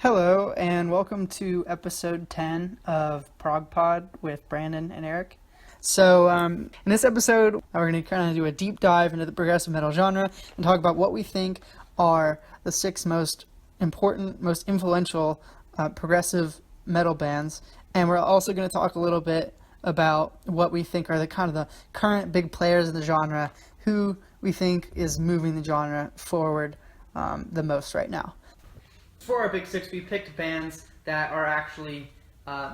Hello, and welcome to episode 10 of ProgPod with Brandon and Eric. So, in this episode, we're going to kind of do a deep dive into the progressive metal genre and talk about what we think are the six most important, most influential progressive metal bands. And we're also going to talk a little bit about what we think are the kind of the current big players in the genre, who we think is moving the genre forward the most right now. For our Big Six, we picked bands that are actually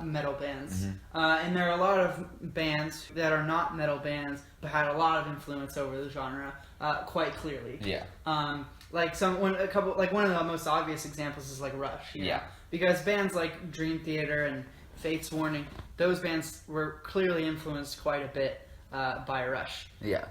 metal bands. And there are a lot of bands that are not metal bands, but had a lot of influence over the genre, quite clearly. Yeah. One of the most obvious examples is like Rush. Yeah. Because bands like Dream Theater and Fate's Warning, those bands were clearly influenced quite a bit by Rush. Yeah.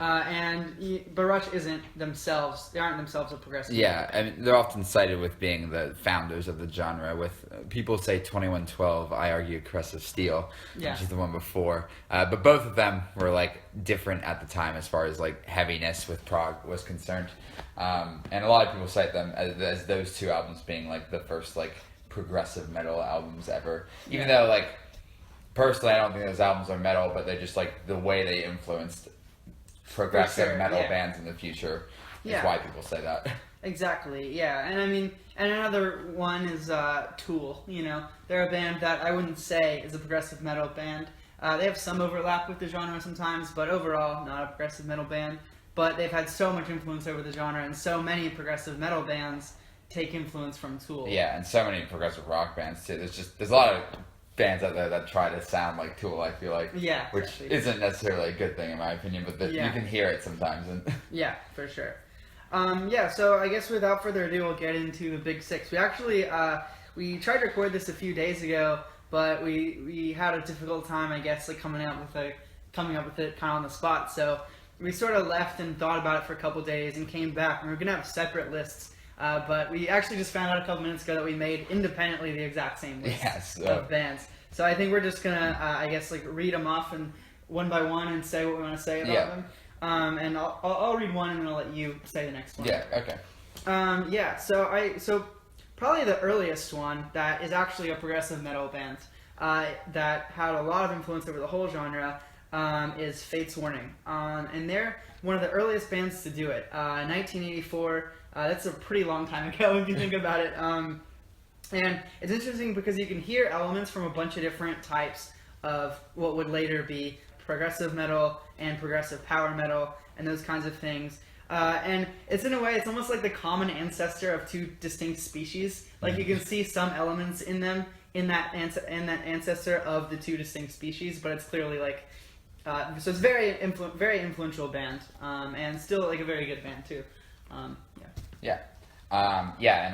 But Rush isn't themselves, they aren't themselves a progressive. Yeah, I mean, they're often cited with being the founders of the genre. With people say 2112, I argue Aggressive Steel, which is the one before. But both of them were like different at the time as far as like heaviness with prog was concerned. And a lot of people cite them as those two albums being like the first like progressive metal albums ever. Even though like personally, I don't think those albums are metal, but they're just like the way they influenced progressive metal bands in the future is why people say that. Exactly, yeah. And I mean, and another one is Tool. You know, they're a band that I wouldn't say is a progressive metal band. They have some overlap with the genre sometimes, but overall, not a progressive metal band. But they've had so much influence over the genre, and so many progressive metal bands take influence from Tool. Yeah, and so many progressive rock bands too. There's a lot of bands out there that try to sound like Tool, I feel like. Yeah. Which isn't necessarily a good thing in my opinion, but you can hear it sometimes. Yeah, for sure. So I guess without further ado, we'll get into the Big Six. We actually, we tried to record this a few days ago, but we had a difficult time, I guess, like coming up with it kind of on the spot. So we sort of left and thought about it for a couple days and came back, and we were going to have separate lists. But we actually just found out a couple minutes ago that we made independently the exact same list of bands. So I think we're just gonna, I guess, like read them off and one by one and say what we want to say about them. And I'll read one and then I'll let you say the next one. Yeah. Okay. So probably the earliest one that is actually a progressive metal band that had a lot of influence over the whole genre is Fate's Warning. And they're one of the earliest bands to do it. 1984. That's a pretty long time ago if you think about it. And it's interesting because you can hear elements from a bunch of different types of what would later be progressive metal and progressive power metal and those kinds of things. And it's in a way, it's almost like the common ancestor of two distinct species. Like you can see some elements in them in that ancestor of the two distinct species, but it's clearly like so it's very influential band, and still like a very good band too. And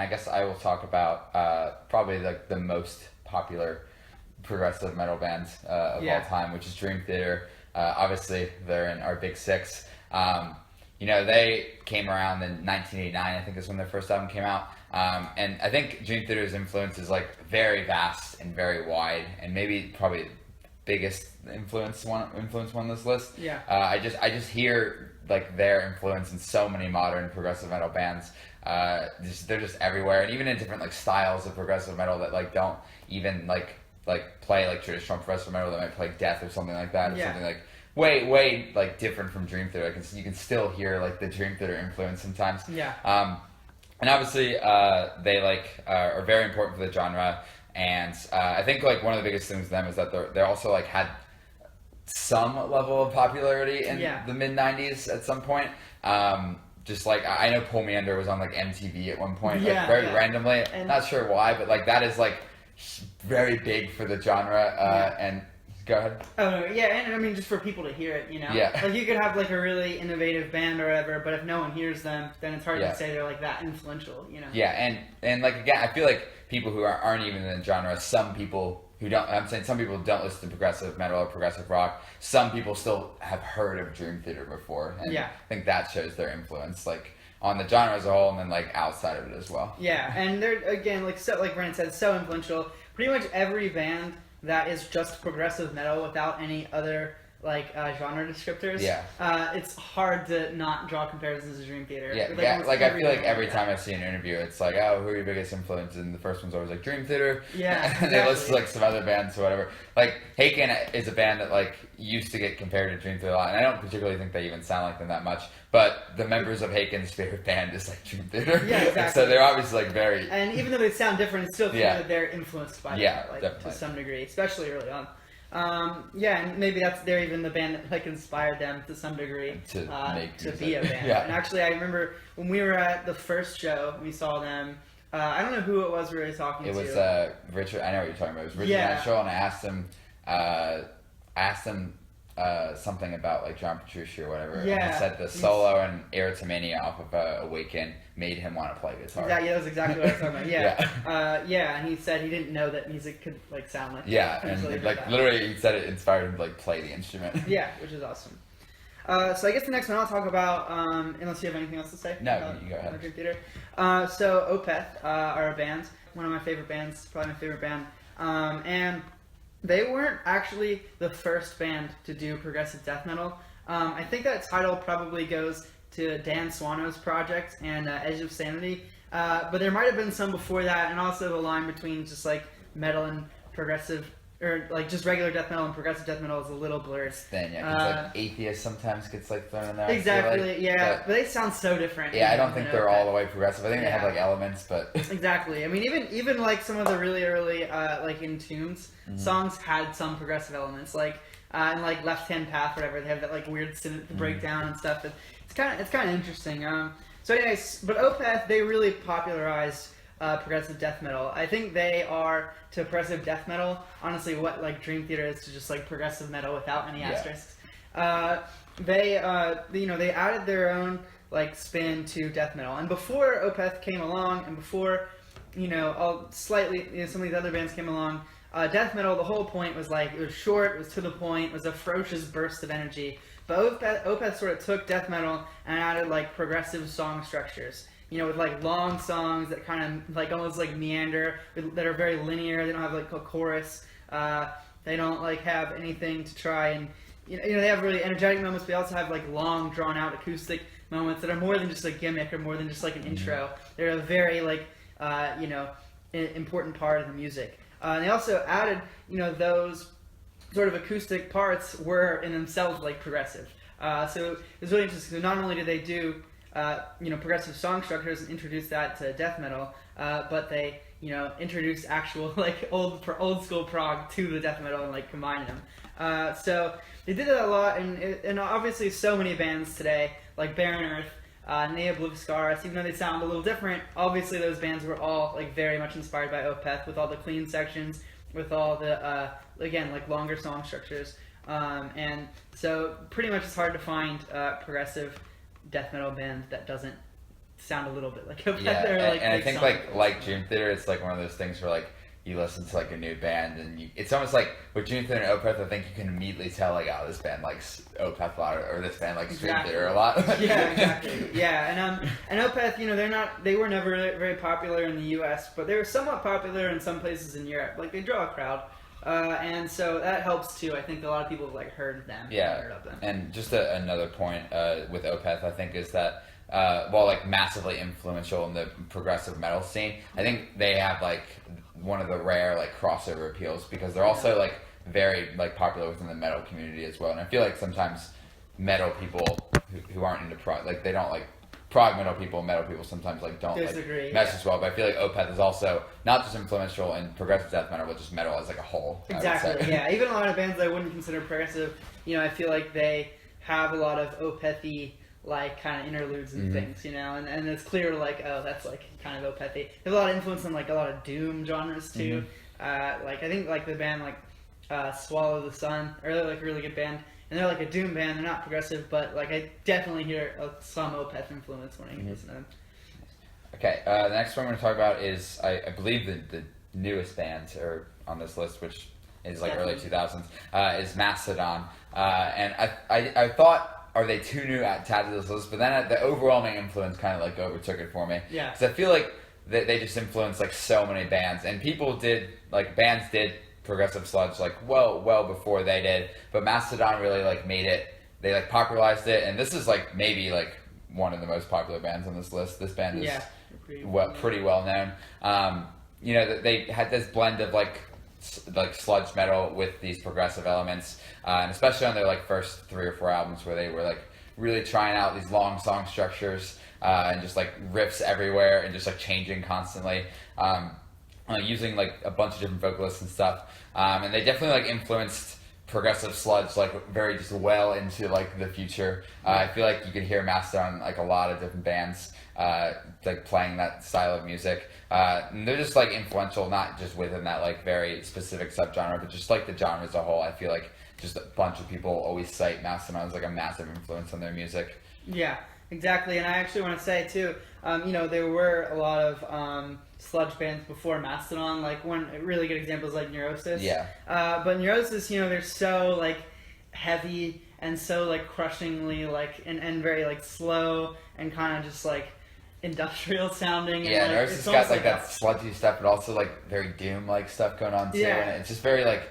I guess I will talk about probably like the most popular progressive metal band of all time, which is Dream Theater. Obviously, they're in our Big Six. They came around in 1989, I think is when their first album came out. And I think Dream Theater's influence is like very vast and very wide, and maybe probably biggest influence one on this list. I just hear like their influence in so many modern progressive metal bands. They're just everywhere, and even in different like styles of progressive metal that like don't even like play like traditional progressive metal, that might play death or something like that, or something like way like different from Dream Theater. You can still hear like the Dream Theater influence sometimes. And obviously they like are very important for the genre, and I think like one of the biggest things with them is that they're also like had some level of popularity in the mid 90s at some point. Just like I know Pull Me Under was on like MTV at one point, like very randomly. And not sure why, but like that is like very big for the genre. And go ahead. And I mean just for people to hear it, you know. Like you could have like a really innovative band or whatever, but if no one hears them, then it's hard to say they're like that influential, you know. And like again, I feel like people who aren't even in the genre, some people don't listen to progressive metal or progressive rock. Some people still have heard of Dream Theater before, and I think that shows their influence, like on the genre as a whole, and then like outside of it as well. And they're again like Brandon said, so influential. Pretty much every band that is just progressive metal without any other genre descriptors. Yeah. It's hard to not draw comparisons to Dream Theater. Yeah, With, I feel like every time I see an interview, it's like, oh, who are your biggest influences? And the first one's always like Dream Theater. Yeah, exactly. And they list like some other bands or whatever. Like Haken is a band that like used to get compared to Dream Theater a lot, and I don't particularly think they even sound like them that much. But the members of Haken's favorite band is like Dream Theater. Yeah, exactly. So they're obviously like very. And even though they sound different, it's still clear that they're influenced by them, definitely. to some degree, especially early on. And maybe they're even the band that like inspired them to some degree to be a band. Yeah. And actually, I remember when we were at the first show, we saw them. I don't know who it was we were talking to. It was Richard. I know what you're talking about. It was Richard Nashville, and I asked him something about like John Petrucci or whatever. Yeah. And he said the solo and Erotomania off of Awaken made him want to play guitar. Yeah, that's exactly what I was talking about. Yeah. And he said he didn't know that music could like sound like that. And like literally he said it inspired him to like play the instrument. Yeah, which is awesome. So I guess the next one I'll talk about, unless you have anything else to say. No, you go ahead. Dream Theater. So Opeth are a band, one of my favorite bands, probably my favorite band. And they weren't actually the first band to do progressive death metal. I think that title probably goes to Dan Swano's project and Edge of Sanity. But there might have been some before that, and also the line between just like metal and progressive, or like just regular death metal and progressive death metal is a little blurred. Then because like atheist sometimes gets like thrown in there. Exactly, but they sound so different. Yeah, I don't think they're all the way progressive. I think they have like elements, but exactly. I mean, even like some of the really early like Entombed songs had some progressive elements, like and like Left Hand Path, whatever. They have that like weird synth breakdown and stuff. It's kind of interesting. So anyways, but Opeth, they really popularized progressive death metal. I think they are to progressive death metal honestly what like Dream Theater is to just like progressive metal without any asterisks. They added their own like spin to death metal, and before Opeth came along, and before some of these other bands came along, death metal, the whole point was like it was short, it was to the point, it was a ferocious burst of energy. But Opeth sort of took death metal and added like progressive song structures. With like long songs that kind of like almost like meander, that are very linear. They don't have like a chorus. They don't like have anything to try and they have really energetic moments. But they also have like long, drawn out acoustic moments that are more than just a gimmick or more than just like an intro. They're a very like important part of the music. And they also added those sort of acoustic parts were in themselves like progressive. So it's really interesting. So not only did they do progressive song structures and introduce that to death metal, but they introduced actual like old school prog to the death metal and like combined them. So they did that a lot, and obviously so many bands today like Barren Earth, and Obliviscaris, even though they sound a little different, obviously those bands were all like very much inspired by Opeth, with all the clean sections, with all the again like longer song structures, and so pretty much it's hard to find progressive death metal band that doesn't sound a little bit like Opeth. Yeah, and I think like Dream Theater, it's like one of those things where like you listen to like a new band and it's almost like with Dream Theater and Opeth, I think you can immediately tell like, oh, this band likes Opeth a lot, or this band likes Dream Theater a lot. Yeah, exactly. Yeah, and Opeth, they were never very popular in the U.S., but they were somewhat popular in some places in Europe. Like they draw a crowd. And so that helps too. I think a lot of people have like heard of them. Yeah, heard of them. And just another point with Opeth, I think, is that while like massively influential in the progressive metal scene, I think they have like one of the rare like crossover appeals because they're also like very like popular within the metal community as well. And I feel like sometimes metal people who aren't into prog, like they don't like prog metal people sometimes like don't disagree, like mesh as well. But I feel like Opeth is also not just influential in progressive death metal, but just metal as like a whole. Exactly. Yeah. Even a lot of bands I wouldn't consider progressive, I feel like they have a lot of Opeth-y like kind of interludes and things, and it's clear like, oh, that's like kind of Opeth-y. They have a lot of influence in like a lot of doom genres too. Like I think like the band like Swallow the Sun, or they're like a really good band. And they're like a doom band. They're not progressive, but like I definitely hear some Opeth influence when I listen to them. Okay, the next one we're going to talk about is I believe the newest band or on this list, which is like early 2000s, is Mastodon. And I thought, are they too new to add to this list? But then the overwhelming influence kind of like overtook it for me. Yeah. Because I feel like they just influenced like so many bands, and bands did progressive sludge like well before they did, but Mastodon really like made it. They like popularized it, and this is like maybe like one of the most popular bands on this list. This band is pretty well known. You know, they had this blend of like sludge metal with these progressive elements, and especially on their like first 3 or 4 albums where they were like really trying out these long song structures and just like riffs everywhere and just like changing constantly, using like a bunch of different vocalists and stuff, and they definitely like influenced progressive sludge like very just well into like the future. I feel like you could hear Mastodon like a lot of different bands like playing that style of music. And they're just like influential, not just within that like very specific subgenre, but just like the genre as a whole. I feel like just a bunch of people always cite Mastodon as like a massive influence on their music. Yeah, exactly. And I actually want to say too, you know, there were a lot of sludge bands before Mastodon. Like one really good example is like Neurosis. Yeah. But Neurosis, you know, they're so like heavy and so like crushingly like and very like slow and kind of just like industrial sounding. Yeah, and, like, Neurosis got like that sludgy stuff, but also like very doom like stuff going on too. Yeah. And it's just very like,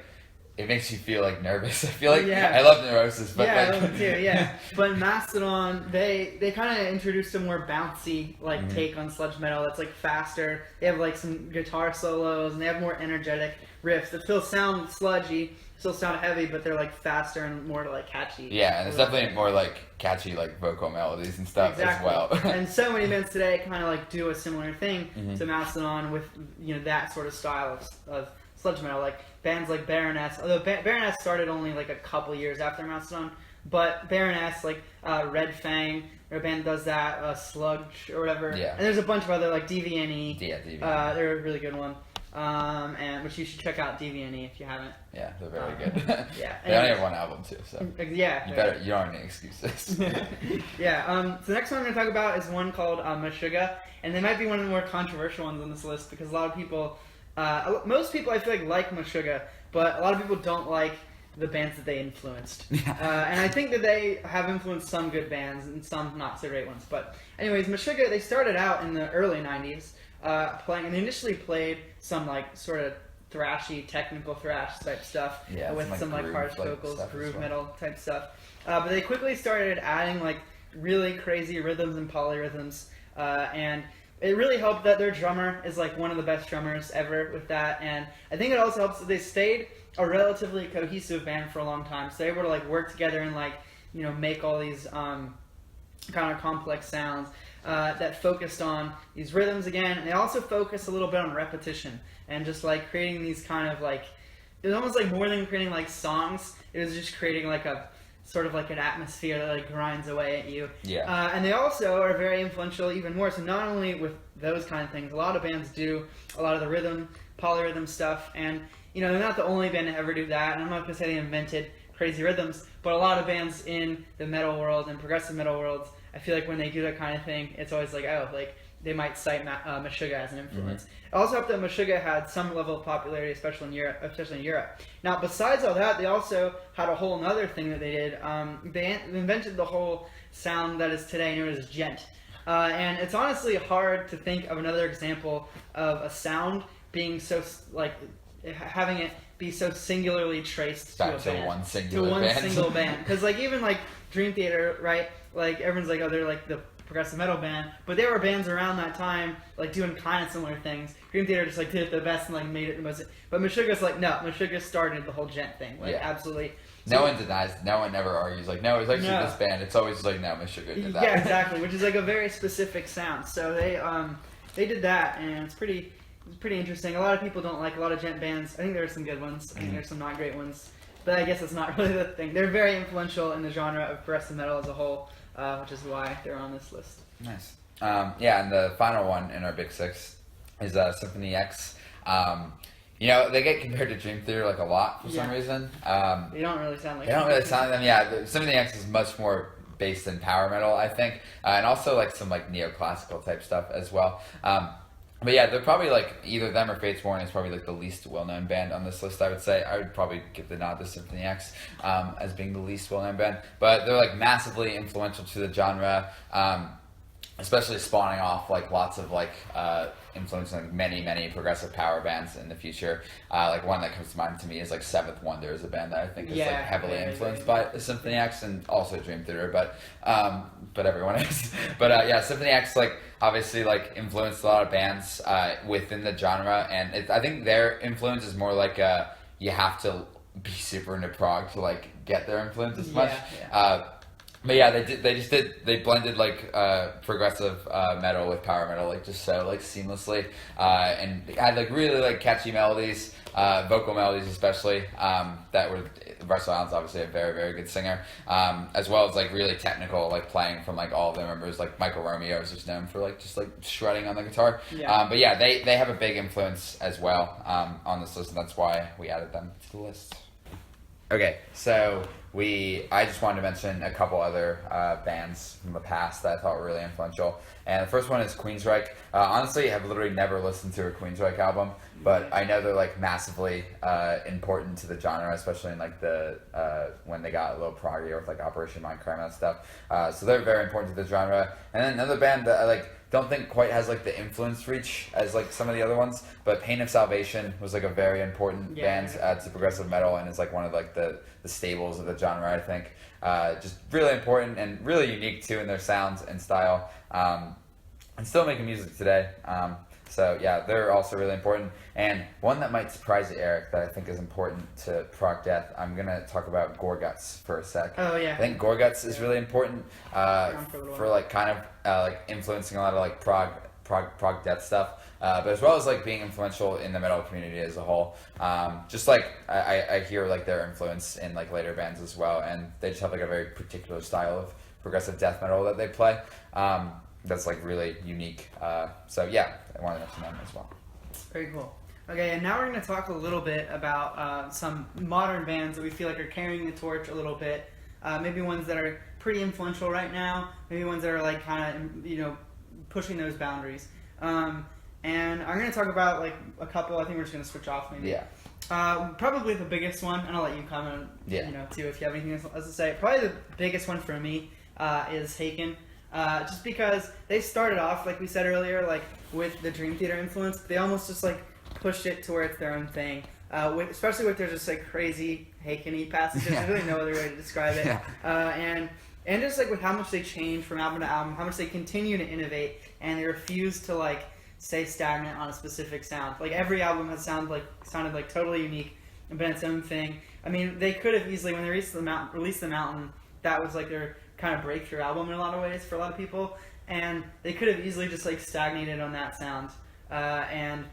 it makes you feel like nervous. I feel like I love Neurosis, but yeah, like, I love it too. Yeah, but Mastodon, they kind of introduced a more bouncy like take on sludge metal. That's like faster. They have like some guitar solos and they have more energetic riffs that still sound sludgy, still sound heavy, but they're like faster and more like catchy. Yeah, and it's definitely more like catchy like vocal melodies and stuff as well. And so many bands today kind of like do a similar thing to Mastodon with, you know, that sort of style of sludge metal, like bands like Barren Earth. Although Barren Earth started only like a couple years after Mastodon, but Barren Earth, like Red Fang, their band does that, Sludge or whatever. Yeah. And there's a bunch of other like DVNE. Yeah, DVNE. They're a really good one. And which you should check out DVNE if you haven't. Yeah, they're very good. Yeah, they only have one album too, so yeah, you don't have any excuses. Yeah. So the next one I'm going to talk about is one called Meshuggah, and they might be one of the more controversial ones on this list because a lot of people, most people I feel like Meshuggah, but a lot of people don't like the bands that they influenced. And I think that they have influenced some good bands and some not so great ones. But anyways, Meshuggah, they started out in the early 90s playing, and they initially played some like sort of thrashy, technical thrash type stuff with some like harsh vocals, groove metal type stuff. But they quickly started adding like really crazy rhythms and polyrhythms, and it really helped that their drummer is like one of the best drummers ever with that, and I think it also helps that they stayed a relatively cohesive band for a long time, so they were able to like work together and like, you know, make all these kind of complex sounds that focused on these rhythms again, and they also focused a little bit on repetition and just like creating these kind of like, it was almost like more than creating like songs, it was just creating like a sort of like an atmosphere that like grinds away at you. Yeah. And they also are very influential even more. So not only with those kind of things, a lot of bands do a lot of the rhythm, polyrhythm stuff, and you know, they're not the only band to ever do that. And I'm not going to say they invented crazy rhythms, but a lot of bands in the metal world and progressive metal worlds, I feel like when they do that kind of thing, it's always like, oh, like they might cite Meshuggah as an influence. It also helped that Meshuggah had some level of popularity, especially in Europe. Now, besides all that, they also had a whole other thing that they did. They invented the whole sound that is today known as djent. And it's honestly hard to think of another example of a sound being so, like, having it be so singularly traced to a band. One single band. Because, like, even, like, Dream Theater, right? Like, everyone's like, oh, they're, like, the progressive metal band, but there were bands around that time like doing kind of similar things. Dream Theater just like did it the best and like made it the most. But Meshuggah's like, no, Meshuggah started the whole djent thing, like absolutely. So, no one denies. No one ever argues like, no, it was actually this band. It's always like, no, Meshuggah did that. Yeah, exactly, which is like a very specific sound. So they did that, and it's pretty interesting. A lot of people don't like a lot of djent bands. I think there are some good ones. I think there's some not great ones, but I guess it's not really the thing. They're very influential in the genre of progressive metal as a whole. Which is why they're on this list. Nice. Yeah, and the final one in our Big Six is Symphony X. You know, they get compared to Dream Theater like a lot for some reason. They don't really sound like they don't really sound like them. Yeah, Symphony X is much more based in power metal, I think, and also like some like neoclassical type stuff as well. But yeah, they're probably like either them or Fates Warning is probably like the least well-known band on this list, I would say. I would probably give the nod to Symphony X as being the least well-known band. But they're like massively influential to the genre. especially spawning off like lots of like influencing many progressive power bands in the future. Like one that comes to mind to me is like Seventh Wonder is a band that I think is like heavily influenced by Symphony X and also Dream Theater, but everyone is. But yeah, Symphony X like obviously like influenced a lot of bands within the genre, and I think their influence is more like you have to be super into prog to like get their influence as much. But yeah, they blended like progressive metal with power metal like just so like seamlessly, and had like really like catchy melodies, vocal melodies especially, that were Russell Allen's obviously a very good singer, as well as like really technical like playing from like all of the members. Like Michael Romeo is just known for like just like shredding on the guitar. But yeah, they have a big influence as well on this list, and that's why we added them to the list. Okay, so I just wanted to mention a couple other bands from the past that I thought were really influential. And the first one is Queensryche. Honestly, I have literally never listened to a Queensryche album, but I know they're like massively important to the genre, especially in like the when they got a little proggier with like Operation Mindcrime and that stuff. So they're very important to the genre. And then another band that I like don't think quite has like the influence reach as like some of the other ones, but Pain of Salvation was like a very important band to progressive metal, and is like one of like the staples of the genre, I think. Just really important and really unique too in their sounds and style, and still making music today. So yeah, they're also really important. And one that might surprise you, Eric, that I think is important to prog death, I'm gonna talk about Gorguts for a sec. Oh yeah. I think Gorguts is really important for like kind of like influencing a lot of like prog death stuff, but as well as like being influential in the metal community as a whole. Just like I hear like their influence in like later bands as well, and they just have like a very particular style of progressive death metal that they play. That's like really unique. So yeah, I wanted to mention them as well. Very cool. Okay, and now we're going to talk a little bit about some modern bands that we feel like are carrying the torch a little bit. Maybe ones that are pretty influential right now. Maybe ones that are like kind of pushing those boundaries. And I'm going to talk about like a couple. I think we're just going to switch off maybe. Yeah. Probably the biggest one, and I'll let you comment. Too, if you have anything else to say. Probably the biggest one for me is Haken. Just because they started off, like we said earlier, like with the Dream Theater influence, but they almost just like pushed it to where it's their own thing. Especially with their just like crazy Haken-y passages. There's really no other way to describe it. And just like with how much they change from album to album, how much they continue to innovate, and they refuse to like stay stagnant on a specific sound. Like every album has sounded like totally unique and been its own thing. I mean, they could have easily, when they released the Mountain, that was like their kind of breakthrough album in a lot of ways for a lot of people, and they could have easily just like stagnated on that sound and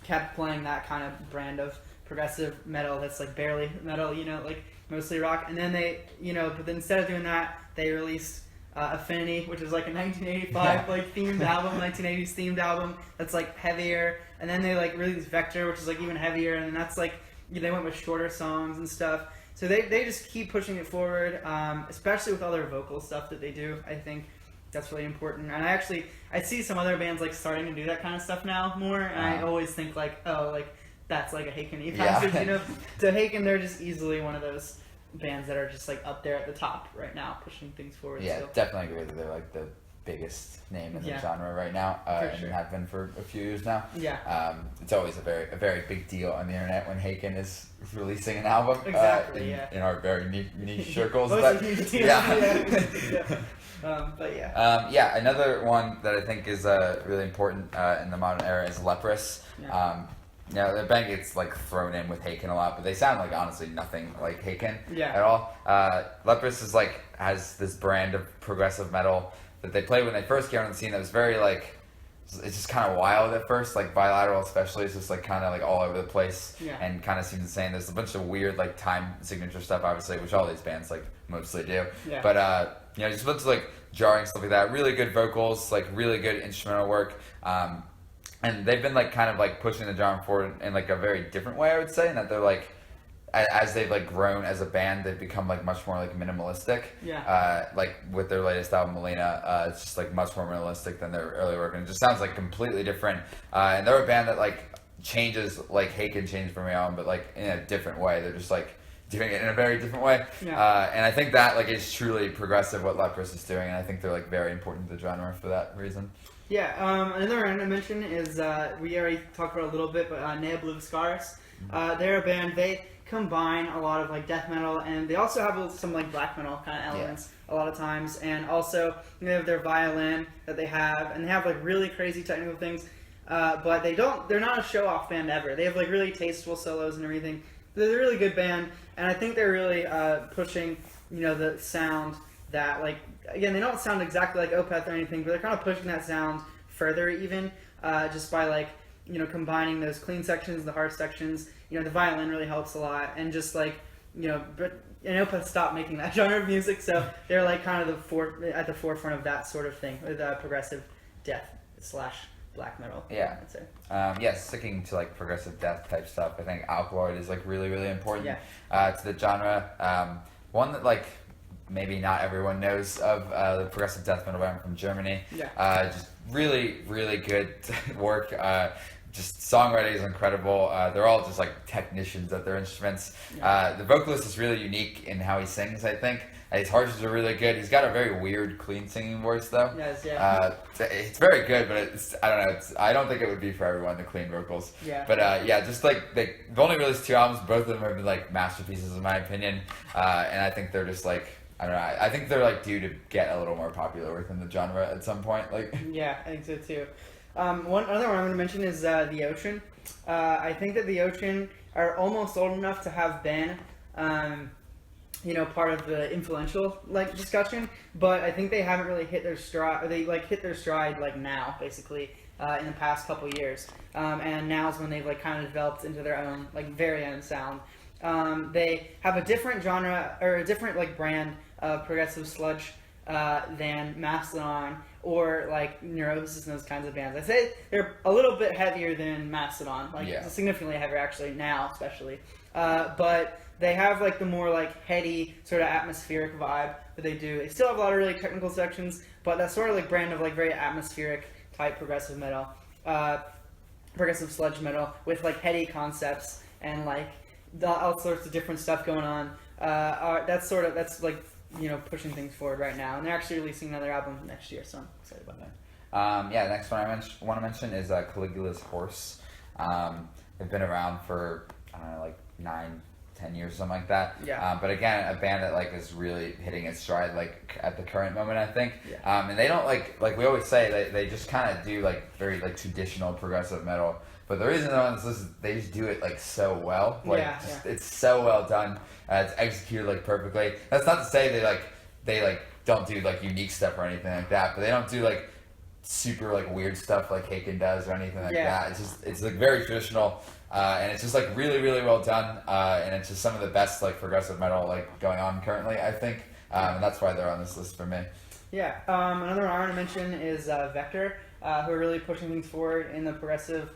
kept playing that kind of brand of progressive metal that's like barely metal, like mostly rock. And then they, but instead of doing that, they released Affinity, which is like a 1985 like themed album, 1980s themed album that's like heavier. And then they like released Vektor, which is like even heavier, and that's like they went with shorter songs and stuff. So they just keep pushing it forward, especially with all their vocal stuff that they do. I think that's really important. And I see some other bands like starting to do that kind of stuff now more, and I always think like, oh, like that's like a Haken-y passage, To Haken, they're just easily one of those bands that are just like up there at the top right now, pushing things forward. Yeah, definitely agree that they're like the biggest name in the genre right now, and have been for a few years now. It's always a very big deal on the internet when Haken is releasing an album. Exactly. In our very niche circles. But another one that I think is really important in the modern era is Leprous. The band gets like thrown in with Haken a lot, but they sound like honestly nothing like Haken at all. Leprous is like has this brand of progressive metal that they played when they first came on the scene that was very like, it's just kind of wild at first, like Bilateral especially is just like kind of like all over the place and kind of seems insane. There's a bunch of weird like time signature stuff obviously, which all these bands like mostly do. But just a bunch of like jarring stuff like that. Really good vocals, like really good instrumental work. And they've been like kind of like pushing the genre forward in like a very different way, I would say, in that they're like, as they've like grown as a band, they've become like much more like minimalistic. Like with their latest album, Melina, it's just like much more minimalistic than their early work, and it just sounds like completely different. And they're a band that like changes like Haken changed from me on, but like in a different way. They're just like doing it in a very different way. Yeah. And I think that like is truly progressive what Leprous is doing, and I think they're like very important to the genre for that reason. Yeah, another band I mention is, we already talked about a little bit, but Obliviscaris. They're a band, they combine a lot of like death metal, and they also have some like black metal kind of elements a lot of times, and also they have their violin that they have, and they have like really crazy technical things, but they're not a show-off band ever. They have like really tasteful solos and everything. They're a really good band, and I think they're really pushing, the sound that like, again, they don't sound exactly like Opeth or anything, but they're kind of pushing that sound further even, just by like, combining those clean sections, the harsh sections. The violin really helps a lot, and just like, but Opeth stopped making that genre of music, so they're like kind of at the forefront of that sort of thing with progressive death / black metal. Yeah. I'd say. Sticking to like progressive death type stuff, I think Alkaloid is like really, really important to the genre. One that like maybe not everyone knows of, the progressive death metal band from Germany. Just really, really good work. Just songwriting is incredible. They're all just like technicians at their instruments. The vocalist is really unique in how he sings, I think. His harshes are really good. He's got a very weird, clean singing voice, though. Yes, it's very good, but I don't know. I don't think it would be for everyone, the clean vocals. But just like they've only released 2 albums. Both of them have been like masterpieces, in my opinion. And I think they're just like, I don't know. I think they're like due to get a little more popular within the genre at some point. Like. Yeah, I think so too. One other one I'm going to mention is the Ocean. I think that the Ocean are almost old enough to have been, part of the influential like discussion, but I think they haven't really hit their stride. Or they like hit their stride like now, basically, in the past couple years. And now is when they've like kind of developed into their own like very own sound. They have a different genre or a different like brand of progressive sludge than Mastodon or like Neurosis and those kinds of bands. I'd say they're a little bit heavier than Mastodon, like significantly heavier actually now, especially. But they have like the more like heady sort of atmospheric vibe that they do. They still have a lot of really technical sections, but that sort of like brand of like very atmospheric type progressive metal, progressive sludge metal with like heady concepts and like all sorts of different stuff going on. That's like pushing things forward right now, and they're actually releasing another album next year, so I'm excited about that. The next one I want to mention is Caligula's Horse. They've been around for I don't know, like 9-10 years, something like that. But again, a band that like is really hitting its stride like at the current moment, I think. And they don't like we always say they just kind of do like very like traditional progressive metal. But the reason they just do it like so well. It's so well done. It's executed like perfectly. That's not to say they don't do like unique stuff or anything like that. But they don't do like super like weird stuff like Haken does or anything like that. It's like very traditional, and it's just like really, really well done. And it's just some of the best like progressive metal like going on currently, I think. And that's why they're on this list for me. Another one I want to mention is Vektor, who are really pushing things forward in the progressive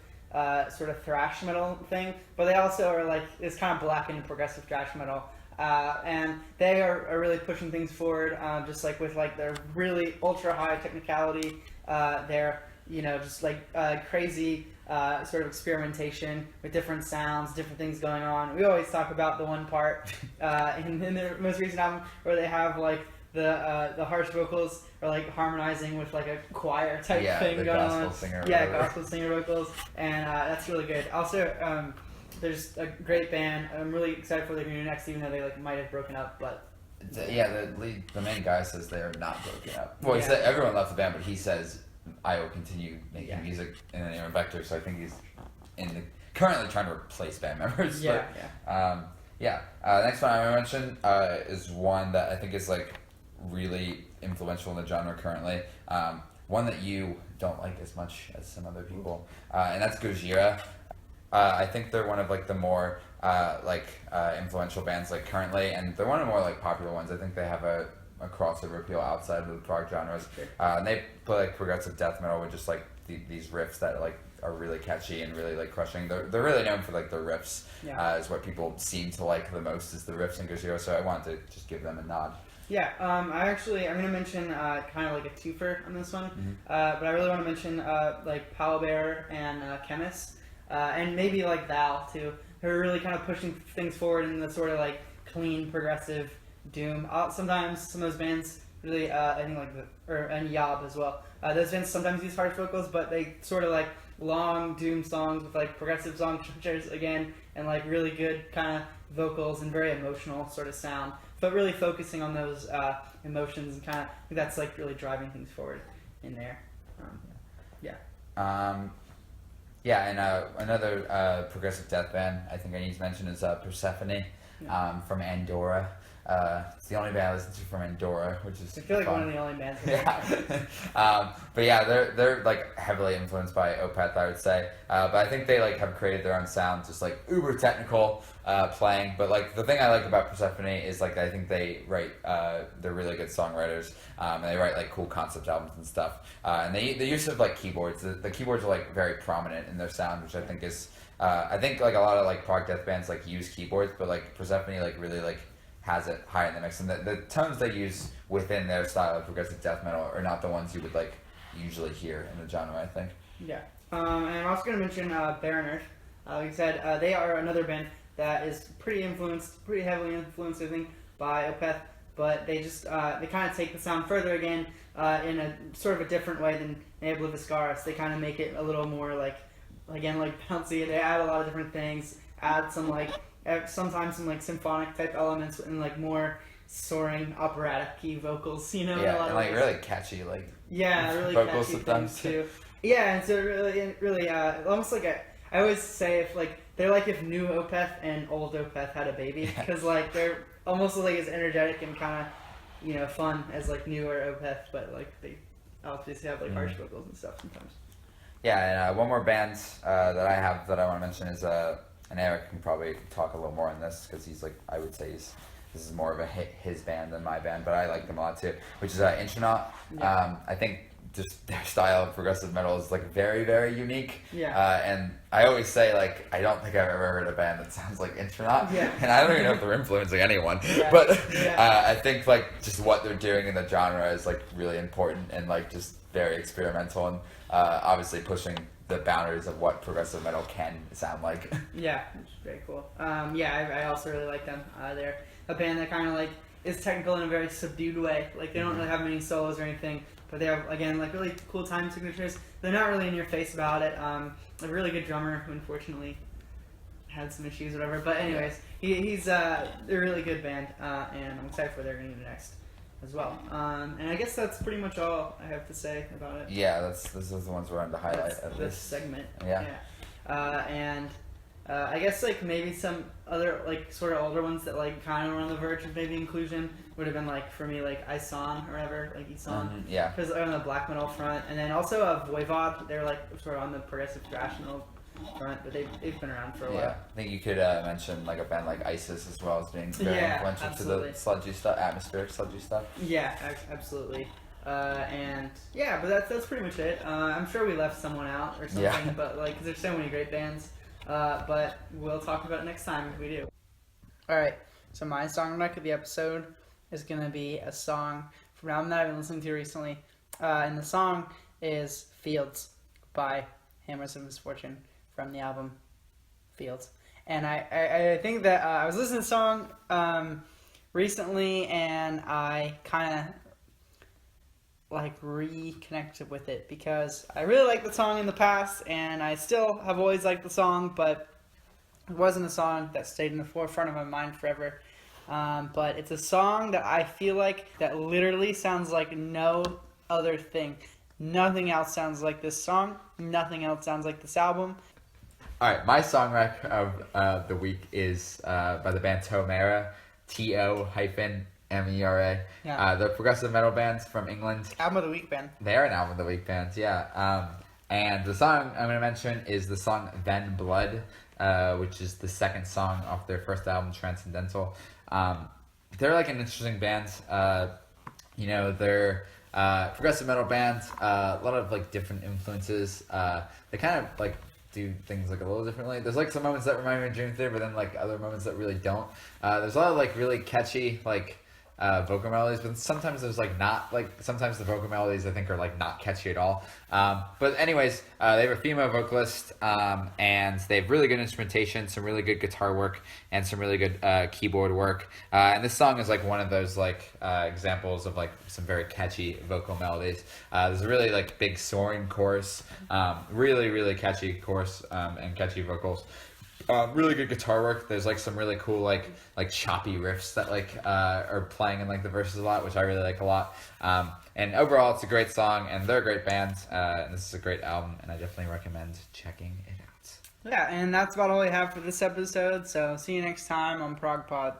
sort of thrash metal thing, but they also are like, it's kind of blackened progressive thrash metal, and they are really pushing things forward, just like with like their really ultra high technicality, their just like crazy sort of experimentation with different sounds, different things going on. We always talk about the one part in their most recent album where they have like the harsh vocals are like harmonizing with like a choir type thing going on. Gospel singer vocals, and that's really good. Also, there's a great band. I'm really excited for what they're going to do next, even though they like might have broken up. But the main guy says they are not broken up. Well, he said everyone left the band, but he says I will continue making music in the name of Vektor. So I think he's currently trying to replace band members. Next one I want to mention is one that I think is like really influential in the genre currently. One that you don't like as much as some other people, and that's Gojira. I think they're one of like the more influential bands like currently, and they're one of the more like popular ones. I think they have a crossover appeal outside of the prog genres. And they play like progressive death metal with just like these riffs that like are really catchy and really like crushing. They're really known for like their riffs. Is what people seem to like the most is the riffs in Gojira. So I wanted to just give them a nod. I'm going to mention kind of like a twofer on this one, but I really want to mention like Pallbearer and Khemmis, and maybe like Val too, who are really kind of pushing things forward in the sort of like clean progressive doom. Sometimes some of those bands really, I think and Yob as well. Those bands sometimes use harsh vocals, but they sort of like long doom songs with like progressive song structures again, and like really good kind of vocals and very emotional sort of sound. But really focusing on those emotions and kind of that's like really driving things forward in there. And another progressive death band I think I need to mention is Persefone from Andorra. It's the only band I listen to from Andorra, which is I feel like fun. one of the only bands. But yeah, they're like heavily influenced by Opeth, I would say. But I think they like have created their own sound, just like uber technical playing. But like the thing I like about Persefone is like I think they write they're really good songwriters, and they write like cool concept albums and stuff. And the use of like keyboards, the keyboards are like very prominent in their sound, which I think is I think like a lot of like prog death bands like use keyboards, but like Persefone like really like has it high in the mix, and the tones they use within their style of progressive death metal are not the ones you would like usually hear in the genre, I think. Yeah, and I'm also going to mention Barren Earth. Like I said, they are another band that is pretty heavily influenced, I think, by Opeth, but they just they kind of take the sound further again in a sort of a different way than Obliviscaris. They kind of make it a little more like bouncy. They add a lot of different things, add some like sometimes some like symphonic type elements and like more soaring operatic key vocals, you know. Yeah, and like really catchy like really vocals catchy sometimes things too. Yeah, and so really almost like I always say if like they're like if new Opeth and old Opeth had a baby, because like they're almost like as energetic and kind of fun as like newer Opeth, but like they obviously have like harsh vocals and stuff sometimes. Yeah, and one more band that I have that I want to mention is and Eric can probably talk a little more on this because he's like, I would say this is more of a his band than my band, but I like them a lot too, which is Intronaut. Yeah. I think just their style of progressive metal is like very, very unique. Yeah. And I always say like, I don't think I've ever heard a band that sounds like Intronaut. Yeah. And I don't even know if they're influencing anyone. Yeah. But Yeah. I think like just what they're doing in the genre is like really important and like just very experimental and obviously pushing the boundaries of what progressive metal can sound like. Yeah, it's very cool. I also really like them. They're a band that kind of like is technical in a very subdued way. Like they don't really have many solos or anything, but they have again like really cool time signatures. They're not really in your face about it. A really good drummer who unfortunately had some issues or whatever. But anyways, he's they're a really good band, and I'm excited for what they're going to do next as well. And I guess that's pretty much all I have to say about it. Yeah, this is the ones we're on to highlight of this segment. Yeah. And I guess like maybe some other like sort of older ones that like kind of were on the verge of maybe inclusion would have been like for me like Ison or whatever, like Ison. Yeah. Because they're on the black metal front, and then also Voivod. They're like sort of on the progressive thrash metal front, but they've been around for a while. Yeah, I think you could mention like a band like Isis as well as being very influential absolutely. to the sludgy stuff, atmospheric sludgy stuff. Yeah, absolutely. But that's pretty much it. I'm sure we left someone out or something, but like 'cause there's so many great bands. But we'll talk about it next time if we do. All right. So my song rec of the episode is gonna be a song from an album that I've been listening to recently, and the song is "Fields" by Hammers of Misfortune from the album Fields. And I think that I was listening to the song recently, and I kind of like reconnected with it because I really liked the song in the past, and I still have always liked the song, but it wasn't a song that stayed in the forefront of my mind forever. But it's a song that I feel like that literally sounds like no other thing. Nothing else sounds like this song. Nothing else sounds like this album. All right, my song rec of the week is by the band Tomera, TO-MERA. Yeah. They're progressive metal bands from England. Album of the week band. They're an album of the week band, yeah. And the song I'm going to mention is the song Then Blood, which is the second song off their first album, Transcendental. They're like an interesting band. They're progressive metal band, a lot of like different influences. They kind of like do things like a little differently. There's like some moments that remind me of Dream Theater, but then like other moments that really don't. There's a lot of like really catchy like vocal melodies, but sometimes there's like not like sometimes the vocal melodies I think are like not catchy at all. But anyways, they have a female vocalist, and they have really good instrumentation, some really good guitar work, and some really good keyboard work. And this song is like one of those like examples of like some very catchy vocal melodies. There's a really like big soaring chorus, really catchy chorus, and catchy vocals. Really good guitar work. There's like some really cool like choppy riffs that like are playing in like the verses a lot, which I really like a lot. And overall, it's a great song, and they're a great band. And this is a great album, and I definitely recommend checking it out. Yeah, and that's about all we have for this episode. So see you next time on ProgPod.